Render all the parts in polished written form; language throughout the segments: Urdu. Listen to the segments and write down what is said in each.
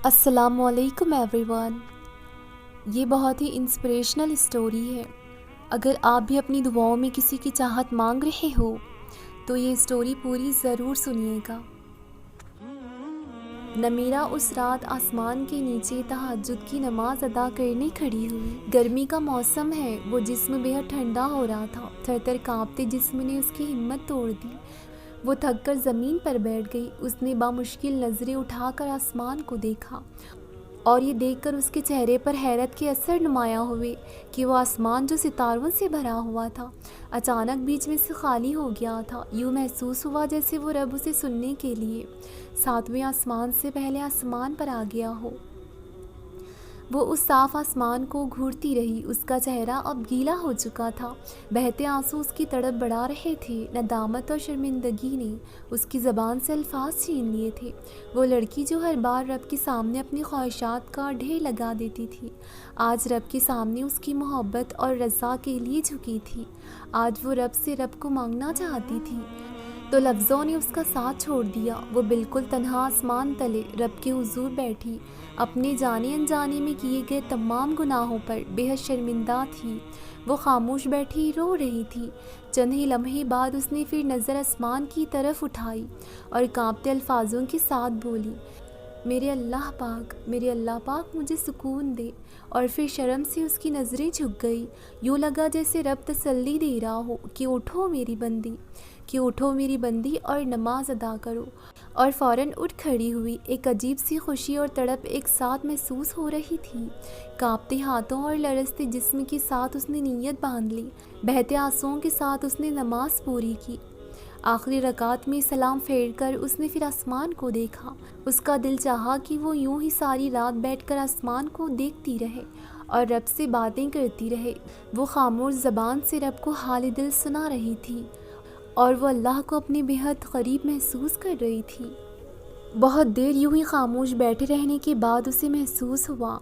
السلام علیکم ایوری ون۔ یہ بہت ہی انسپریشنل اسٹوری ہے۔ اگر آپ بھی اپنی دعاؤں میں کسی کی چاہت مانگ رہے ہو تو یہ اسٹوری پوری ضرور سنیے گا۔ نمیرہ اس رات آسمان کے نیچے تہجد کی نماز ادا کرنے کھڑی ہوئی۔ گرمی کا موسم ہے، وہ جسم بے حد ٹھنڈا ہو رہا تھا۔ تھر تھر کانپتے جسم نے اس کی ہمت توڑ دی۔ وہ تھک کر زمین پر بیٹھ گئی۔ اس نے بامشکل نظریں اٹھا کر آسمان کو دیکھا اور یہ دیکھ کر اس کے چہرے پر حیرت کے اثر نمایاں ہوئے کہ وہ آسمان جو ستاروں سے بھرا ہوا تھا اچانک بیچ میں سے خالی ہو گیا تھا۔ یوں محسوس ہوا جیسے وہ رب اسے سننے کے لیے 7ویں آسمان سے پہلے آسمان پر آ گیا ہو۔ وہ اس صاف آسمان کو گھورتی رہی۔ اس کا چہرہ اب گیلا ہو چکا تھا، بہتے آنسو اس کی تڑپ بڑھا رہے تھے۔ ندامت اور شرمندگی نے اس کی زبان سے الفاظ چھین لیے تھے۔ وہ لڑکی جو ہر بار رب کے سامنے اپنی خواہشات کا ڈھیر لگا دیتی تھی، آج رب کے سامنے اس کی محبت اور رضا کے لیے جھکی تھی۔ آج وہ رب سے رب کو مانگنا چاہتی تھی تو لفظوں نے اس کا ساتھ چھوڑ دیا۔ وہ بالکل تنہا آسمان تلے رب کے حضور بیٹھی، اپنے جانے انجانے میں کیے گئے تمام گناہوں پر بے حد شرمندہ تھی۔ وہ خاموش بیٹھی رو رہی تھی۔ چند ہی لمحے بعد اس نے پھر نظر آسمان کی طرف اٹھائی اور کانپتے الفاظوں کے ساتھ بولی، میرے اللہ پاک مجھے سکون دے۔ اور پھر شرم سے اس کی نظریں جھک گئی۔ یوں لگا جیسے رب تسلی دے رہا ہو کہ اٹھو میری بندی اور نماز ادا کرو۔ اور فوراً اٹھ کھڑی ہوئی۔ ایک عجیب سی خوشی اور تڑپ ایک ساتھ محسوس ہو رہی تھی۔ کانپتے ہاتھوں اور لرزتے جسم کے ساتھ اس نے نیت باندھ لی۔ بہتے آنسوؤں کے ساتھ اس نے نماز پوری کی۔ آخری رکعت میں سلام پھیر کر اس نے پھر آسمان کو دیکھا۔ اس کا دل چاہا کہ وہ یوں ہی ساری رات بیٹھ کر آسمان کو دیکھتی رہے اور رب سے باتیں کرتی رہے۔ وہ خاموش زبان سے رب کو حال دل سنا رہی تھی اور وہ اللہ کو اپنے بے حد قریب محسوس کر رہی تھی۔ بہت دیر یوں ہی خاموش بیٹھے رہنے کے بعد اسے محسوس ہوا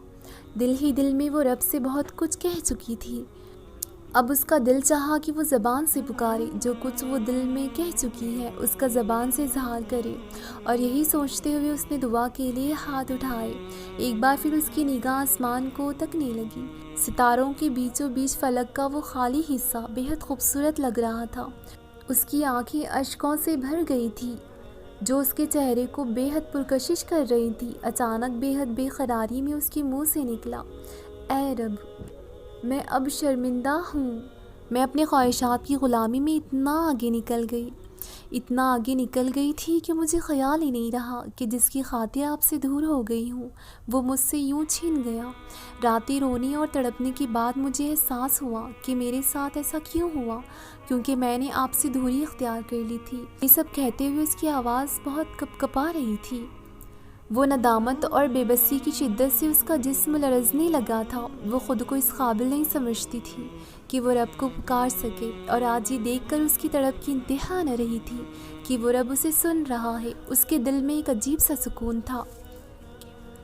دل ہی دل میں وہ رب سے بہت کچھ کہہ چکی تھی۔ اب اس کا دل چاہا کہ وہ زبان سے پکارے، جو کچھ وہ دل میں کہہ چکی ہے اس کا زبان سے اظہار کرے۔ اور یہی سوچتے ہوئے اس نے دعا کے لیے ہاتھ اٹھائے۔ ایک بار پھر اس کی نگاہ آسمان کو تکنے لگی۔ ستاروں کے بیچوں بیچ فلک کا وہ خالی حصہ بے حد خوبصورت لگ رہا تھا۔ اس کی آنکھیں اشکوں سے بھر گئی تھی جو اس کے چہرے کو بے حد پرکشش کر رہی تھی۔ اچانک بے حد بے قراری میں اس کے منہ سے نکلا، اے رب، میں اب شرمندہ ہوں۔ میں اپنے خواہشات کی غلامی میں اتنا آگے نکل گئی تھی کہ مجھے خیال ہی نہیں رہا کہ جس کی خاطر آپ سے دور ہو گئی ہوں وہ مجھ سے یوں چھین گیا۔ راتیں رونے اور تڑپنے کے بعد مجھے احساس ہوا کہ میرے ساتھ ایسا کیوں ہوا، کیونکہ میں نے آپ سے دوری اختیار کر لی تھی۔ یہ سب کہتے ہوئے اس کی آواز بہت کپکپا رہی تھی۔ وہ ندامت اور بے بسی کی شدت سے اس کا جسم لرزنے لگا تھا۔ وہ خود کو اس قابل نہیں سمجھتی تھی کہ وہ رب کو پکار سکے، اور آج یہ دیکھ کر اس کی تڑپ کی انتہا نہ رہی تھی کہ وہ رب اسے سن رہا ہے۔ اس کے دل میں ایک عجیب سا سکون تھا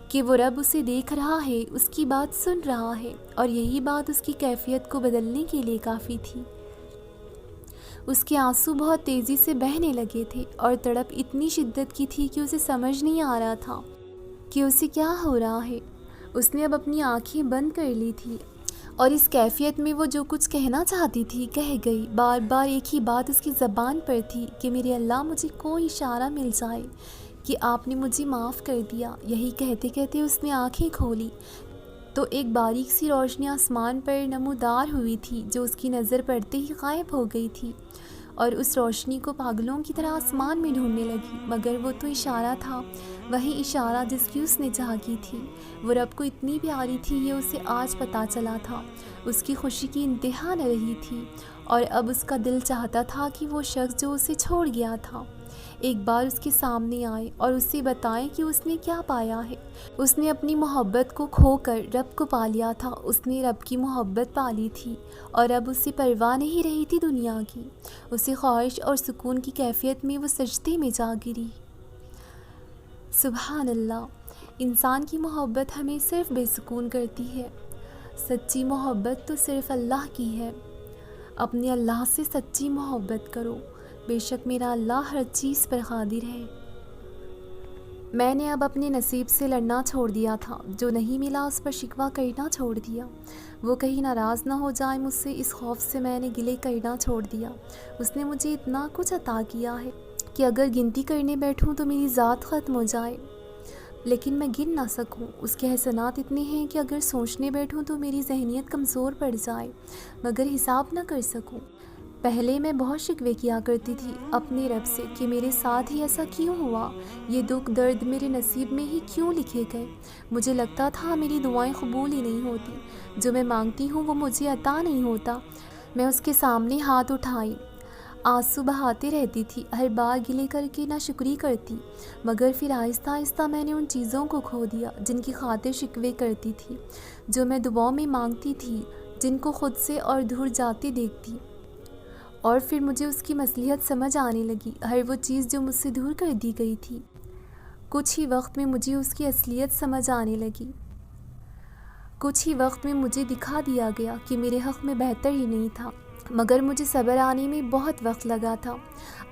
کہ وہ رب اسے دیکھ رہا ہے، اس کی بات سن رہا ہے، اور یہی بات اس کی کیفیت کو بدلنے کے لیے کافی تھی۔ اس کے آنسو بہت تیزی سے بہنے لگے تھے اور تڑپ اتنی شدت کی تھی کہ اسے سمجھ نہیں آ رہا تھا کہ اسے کیا ہو رہا ہے۔ اس نے اب اپنی آنکھیں بند کر لی تھی اور اس کیفیت میں وہ جو کچھ کہنا چاہتی تھی کہہ گئی۔ بار بار ایک ہی بات اس کی زبان پر تھی کہ میرے اللہ، مجھے کوئی اشارہ مل جائے کہ آپ نے مجھے معاف کر دیا۔ یہی کہتے کہتے اس نے آنکھیں کھولی تو ایک باریک سی روشنی آسمان پر نمودار ہوئی تھی جو اس کی نظر پڑتے ہی غائب ہو گئی تھی، اور اس روشنی کو پاگلوں کی طرح آسمان میں ڈھونڈنے لگی، مگر وہ تو اشارہ تھا، وہی اشارہ جس کی اس نے چاہ کی تھی۔ وہ رب کو اتنی پیاری تھی یہ اسے آج پتہ چلا تھا۔ اس کی خوشی کی انتہا نہ رہی تھی، اور اب اس کا دل چاہتا تھا کہ وہ شخص جو اسے چھوڑ گیا تھا ایک بار اس کے سامنے آئے اور اسے بتائے کہ اس نے کیا پایا ہے۔ اس نے اپنی محبت کو کھو کر رب کو پا لیا تھا، اس نے رب کی محبت پالی تھی، اور اب اسے پرواہ نہیں رہی تھی دنیا کی۔ اسے خواہش اور سکون کی کیفیت میں وہ سجدے میں جا گری۔ سبحان اللہ، انسان کی محبت ہمیں صرف بے سکون کرتی ہے، سچی محبت تو صرف اللہ کی ہے۔ اپنے اللہ سے سچی محبت کرو، بے شک میرا اللہ ہر چیز پر قادر ہے۔ میں نے اب اپنے نصیب سے لڑنا چھوڑ دیا تھا، جو نہیں ملا اس پر شکوہ کرنا چھوڑ دیا۔ وہ کہیں ناراض نہ ہو جائے مجھ سے، اس خوف سے میں نے گلے کرنا چھوڑ دیا۔ اس نے مجھے اتنا کچھ عطا کیا ہے کہ اگر گنتی کرنے بیٹھوں تو میری ذات ختم ہو جائے، لیکن میں گن نہ سکوں۔ اس کے احسانات اتنے ہیں کہ اگر سوچنے بیٹھوں تو میری ذہنیت کمزور پڑ جائے، مگر حساب نہ کر سکوں۔ پہلے میں بہت شکوے کیا کرتی تھی اپنے رب سے کہ میرے ساتھ ہی ایسا کیوں ہوا، یہ دکھ درد میرے نصیب میں ہی کیوں لکھے گئے۔ مجھے لگتا تھا میری دعائیں قبول ہی نہیں ہوتی، جو میں مانگتی ہوں وہ مجھے عطا نہیں ہوتا۔ میں اس کے سامنے ہاتھ اٹھائی آنسو بہاتے رہتی تھی، ہر بار گلے کر کے ناشکری کرتی، مگر پھر آہستہ آہستہ میں نے ان چیزوں کو کھو دیا جن کی خاطر شکوے کرتی تھی، جو میں دعاؤں میں مانگتی تھی، جن کو خود سے اور دور جاتے دیکھتی۔ اور پھر مجھے اس کی مصلحت سمجھ آنے لگی، ہر وہ چیز جو مجھ سے دور کر دی گئی تھی۔ کچھ ہی وقت میں مجھے اس کی اصلیت سمجھ آنے لگی۔ کچھ ہی وقت میں مجھے دکھا دیا گیا کہ میرے حق میں بہتر ہی نہیں تھا، مگر مجھے صبر آنے میں بہت وقت لگا تھا۔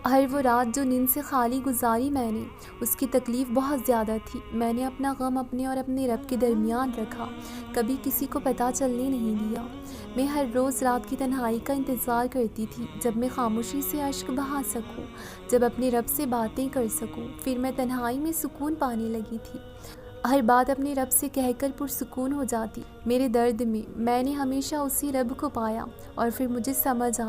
ہر وہ رات جو نیند سے خالی گزاری میں نے، اس کی تکلیف بہت زیادہ تھی۔ میں نے اپنا غم اپنے اور اپنے رب کے درمیان رکھا، کبھی کسی کو پتہ چلنے نہیں دیا۔ میں ہر روز رات کی تنہائی کا انتظار کرتی تھی، جب میں خاموشی سے اشک بہا سکوں، جب اپنے رب سے باتیں کر سکوں۔ پھر میں تنہائی میں سکون پانے لگی تھی، ہر بات اپنے رب سے کہہ کر پرسکون ہو جاتی۔ میرے درد میں نے ہمیشہ اسی رب کو پایا، اور پھر مجھے سمجھ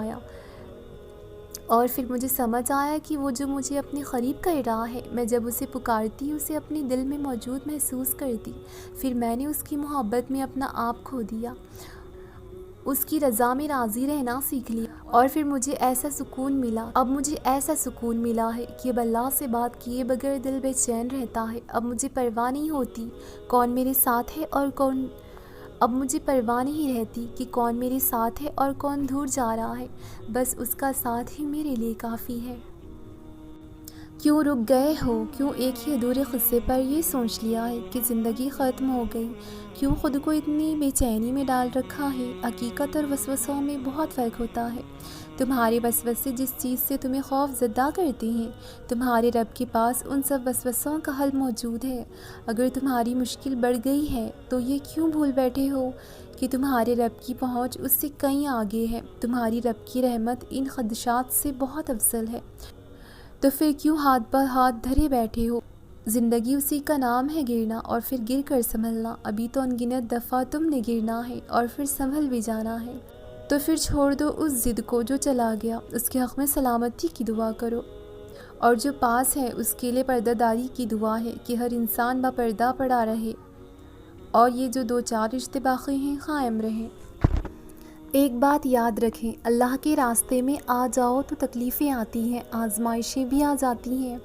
آیا کہ وہ جو مجھے اپنے قریب کر رہا ہے، میں جب اسے پکارتی اسے اپنے دل میں موجود محسوس کرتی۔ پھر میں نے اس کی محبت میں اپنا آپ کھو دیا، اس کی رضا میں راضی رہنا سیکھ لیا، اور پھر مجھے ایسا سکون ملا ہے کہ اب اللہ سے بات کیے بغیر دل بے چین رہتا ہے۔ اب مجھے پرواہ نہیں ہوتی کون میرے ساتھ ہے اور کون اب مجھے پرواہ نہیں رہتی کہ کون میرے ساتھ ہے اور کون دور جا رہا ہے، بس اس کا ساتھ ہی میرے لیے کافی ہے۔ کیوں رک گئے ہو؟ کیوں ایک ہی ادھورے قصے پر یہ سوچ لیا ہے کہ زندگی ختم ہو گئی؟ کیوں خود کو اتنی بے چینی میں ڈال رکھا ہے؟ حقیقت اور وسوسوں میں بہت فرق ہوتا ہے۔ تمہارے وسوسے جس چیز سے تمہیں خوف زدہ کرتے ہیں، تمہارے رب کے پاس ان سب وسوسوں کا حل موجود ہے۔ اگر تمہاری مشکل بڑھ گئی ہے تو یہ کیوں بھول بیٹھے ہو کہ تمہارے رب کی پہنچ اس سے کہیں آگے ہے۔ تمہاری رب کی رحمت ان خدشات سے بہت افضل ہے، تو پھر کیوں ہاتھ پر ہاتھ دھرے بیٹھے ہو؟ زندگی اسی کا نام ہے گرنا، اور پھر گر کر سنبھلنا۔ ابھی تو انگنت دفعہ تم نے گرنا ہے اور پھر سنبھل بھی جانا ہے، تو پھر چھوڑ دو اس ضد کو جو چلا گیا، اس کے حق میں سلامتی کی دعا کرو، اور جو پاس ہے اس کے لیے پردہ داری کی دعا ہے کہ ہر انسان با پردہ پڑا رہے، اور یہ جو دو چار رشتے باقی ہیں قائم رہیں۔ ایک بات یاد رکھیں، اللہ کے راستے میں آ جاؤ تو تکلیفیں آتی ہیں، آزمائشیں بھی آ جاتی ہیں،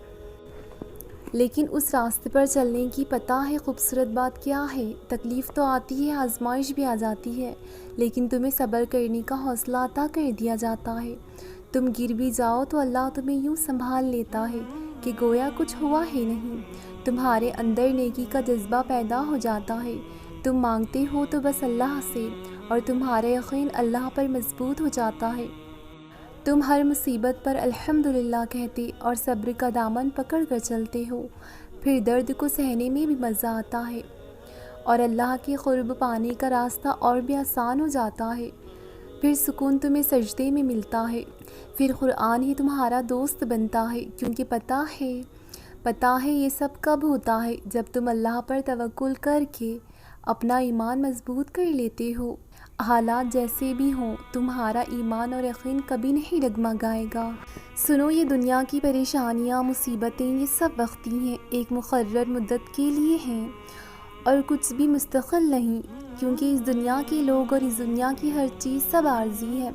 لیکن اس راستے پر چلنے کی پتہ ہے خوبصورت بات کیا ہے؟ تکلیف تو آتی ہے، آزمائش بھی آ جاتی ہے، لیکن تمہیں صبر کرنے کا حوصلہ عطا کر دیا جاتا ہے۔ تم گر بھی جاؤ تو اللہ تمہیں یوں سنبھال لیتا ہے کہ گویا کچھ ہوا ہی نہیں۔ تمہارے اندر نیکی کا جذبہ پیدا ہو جاتا ہے، تم مانگتے ہو تو بس اللہ سے، اور تمہارا یقین اللہ پر مضبوط ہو جاتا ہے۔ تم ہر مصیبت پر الحمدللہ کہتے اور صبر کا دامن پکڑ کر چلتے ہو، پھر درد کو سہنے میں بھی مزہ آتا ہے، اور اللہ کے قرب پانے کا راستہ اور بھی آسان ہو جاتا ہے۔ پھر سکون تمہیں سجدے میں ملتا ہے، پھر قرآن ہی تمہارا دوست بنتا ہے، کیونکہ پتہ ہے یہ سب کب ہوتا ہے؟ جب تم اللہ پر توکل کر کے اپنا ایمان مضبوط کر لیتے ہو۔ حالات جیسے بھی ہوں، تمہارا ایمان اور یقین کبھی نہیں ڈگمگائے گا۔ سنو، یہ دنیا کی پریشانیاں، مصیبتیں، یہ سب وقتی ہیں، ایک مقرر مدت کے لیے ہیں، اور کچھ بھی مستقل نہیں، کیونکہ اس دنیا کے لوگ اور اس دنیا کی ہر چیز سب عارضی ہے۔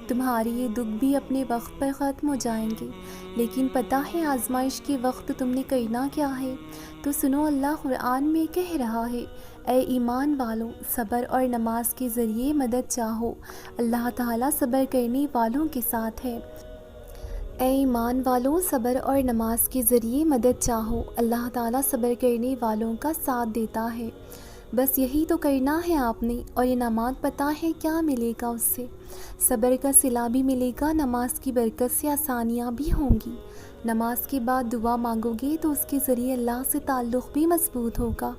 تمہارے یہ دکھ بھی اپنے وقت پر ختم ہو جائیں گے، لیکن پتہ ہے آزمائش کے وقت تم نے کرنا کیا ہے؟ تو سنو، اللہ قرآن میں کہہ رہا ہے، اے ایمان والوں، صبر اور نماز کے ذریعے مدد چاہو، اللہ تعالیٰ صبر کرنے والوں کے ساتھ ہے۔ اے ایمان والوں، صبر اور نماز کے ذریعے مدد چاہو، اللہ تعالیٰ صبر کرنے والوں کا ساتھ دیتا ہے۔ بس یہی تو کرنا ہے آپ نے، اور انعامات پتہ ہے کیا ملے گا اس سے؟ صبر کا صلہ بھی ملے گا، نماز کی برکت سے آسانیاں بھی ہوں گی، نماز کے بعد دعا مانگو گے تو اس کے ذریعے اللہ سے تعلق بھی مضبوط ہوگا،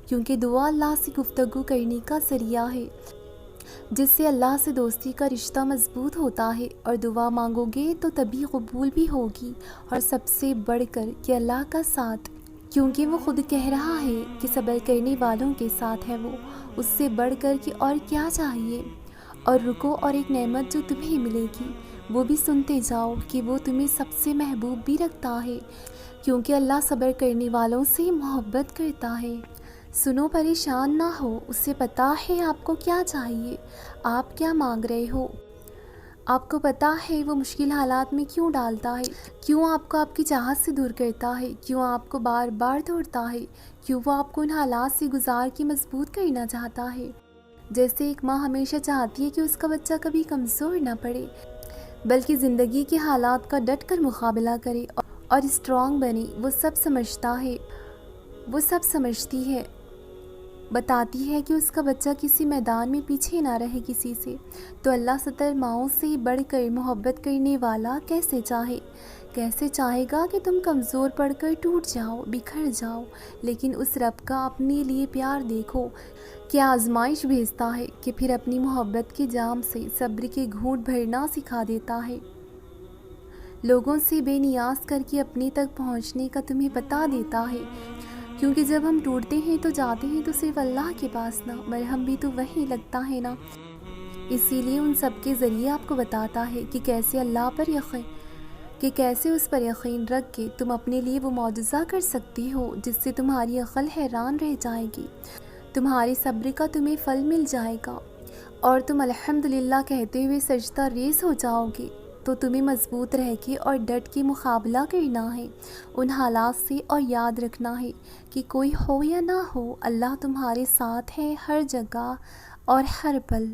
کیونکہ دعا اللہ سے گفتگو کرنے کا ذریعہ ہے جس سے اللہ سے دوستی کا رشتہ مضبوط ہوتا ہے، اور دعا مانگو گے تو تبھی قبول بھی ہوگی، اور سب سے بڑھ کر کہ اللہ کا ساتھ، کیونکہ وہ خود کہہ رہا ہے کہ صبر کرنے والوں کے ساتھ ہے وہ، اس سے بڑھ کر کہ اور کیا چاہیے۔ اور رکو، اور ایک نعمت جو تمہیں ملے گی وہ بھی سنتے جاؤ کہ وہ تمہیں سب سے محبوب بھی رکھتا ہے، کیونکہ اللہ صبر کرنے والوں سے محبت کرتا ہے۔ سنو، پریشان نہ ہو، اسے پتہ ہے آپ کو کیا چاہیے، آپ کیا مانگ رہے ہو، آپ کو پتہ ہے وہ مشکل حالات میں کیوں ڈالتا ہے، کیوں آپ کو آپ کی چاہت سے دور کرتا ہے، کیوں آپ کو بار بار توڑتا ہے، کیوں وہ آپ کو ان حالات سے گزار کے مضبوط کرنا چاہتا ہے۔ جیسے ایک ماں ہمیشہ چاہتی ہے کہ اس کا بچہ کبھی کمزور نہ پڑے، بلکہ زندگی کے حالات کا ڈٹ کر مقابلہ کرے اور اسٹرانگ بنے۔ وہ سب سمجھتی ہے، بتاتی ہے کہ اس کا بچہ کسی میدان میں پیچھے نہ رہے کسی سے۔ تو اللہ ستر ماؤں سے بڑھ کر محبت کرنے والا کیسے چاہے گا کہ تم کمزور پڑ کر ٹوٹ جاؤ، بکھر جاؤ۔ لیکن اس رب کا اپنے لیے پیار دیکھو کہ آزمائش بھیجتا ہے کہ پھر اپنی محبت کے جام سے صبر کے گھونٹ بھرنا سکھا دیتا ہے، لوگوں سے بے نیاز کر کے اپنے تک پہنچنے کا تمہیں بتا دیتا ہے، کیونکہ جب ہم ٹوٹتے ہیں تو جاتے ہیں تو صرف اللہ کے پاس نا، مرہم بھی تو وہی لگتا ہے نا۔ اسی لیے ان سب کے ذریعے آپ کو بتاتا ہے کہ کیسے اس پر یقین رکھ کے تم اپنے لیے وہ معجزہ کر سکتی ہو جس سے تمہاری عقل حیران رہ جائے گی، تمہارے صبر کا تمہیں پھل مل جائے گا، اور تم الحمدللہ کہتے ہوئے سجدہ ریز ہو جاؤ گے۔ تو تمہیں مضبوط رہ کے اور ڈٹ کے مقابلہ کرنا ہے ان حالات سے، اور یاد رکھنا ہے کہ کوئی ہو یا نہ ہو، اللہ تمہارے ساتھ ہے ہر جگہ اور ہر پل۔